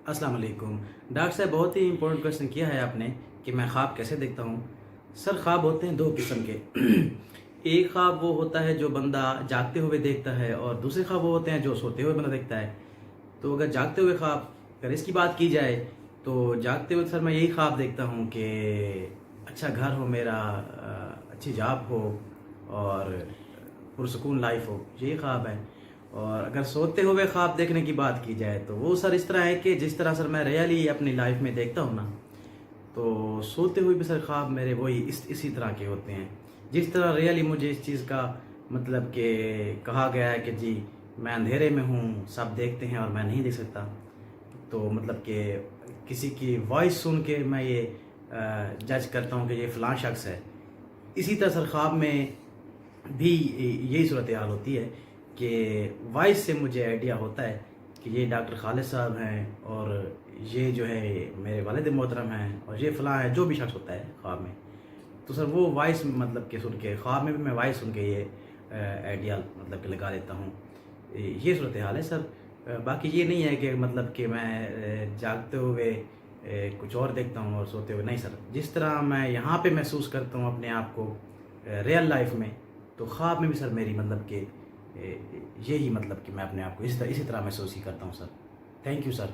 अस्सलाम वालेकुम। डॉक्टर साहब बहुत ही इम्पोर्टेंट क्वेश्चन किया है आपने कि मैं ख्वाब कैसे देखता हूँ। सर ख्वाब होते हैं दो किस्म के। एक ख्वाब वो होता है जो बंदा जागते हुए देखता है और दूसरे ख्वाब वो होते हैं जो सोते हुए बंदा देखता है। तो अगर जागते हुए ख्वाब अगर इसकी बात की जाए तो जागते हुए सर मैं यही ख्वाब देखता हूँ कि अच्छा घर हो मेरा, अच्छी जॉब हो और पुरसुकून लाइफ हो, यही ख्वाब है। और अगर सोते हुए ख्वाब देखने की बात की जाए तो वो सर इस तरह है कि जिस तरह सर मैं रियली अपनी लाइफ में देखता हूँ ना, तो सोते हुए भी सर ख्वाब मेरे वही इसी तरह के होते हैं। जिस तरह रियली मुझे इस चीज़ का मतलब कि कहा गया है कि जी मैं अंधेरे में हूँ, सब देखते हैं और मैं नहीं देख सकता। तो मतलब कि किसी की वॉइस सुन के मैं ये जज करता हूँ कि ये फ़लाँ शख्स है। इसी तरह सर ख्वाब में भी यही सूरत हाल होती है कि वॉइस से मुझे आइडिया होता है कि ये डॉक्टर खालिद साहब हैं और ये जो है मेरे वालिद मोहतरम हैं और ये फ़लाँ है, जो भी शख्स होता है ख्वाब में। तो सर वो वॉइस मतलब कि सुन के ख्वाब में भी मैं वॉइस सुन के ये आइडिया मतलब कि लगा लेता हूँ। ये सूरत हाल है सर। बाकी ये नहीं है कि मतलब कि मैं जागते हुए कुछ और देखता हूँ और सोते हुए नहीं सर। जिस तरह मैं यहाँ पे महसूस करता हूँ अपने आप को रियल लाइफ में, तो ख्वाब में भी सर मेरी मतलब कि यही मतलब कि मैं अपने आप को इसी तरह महसूस ही करता हूँ सर। Thank you sir.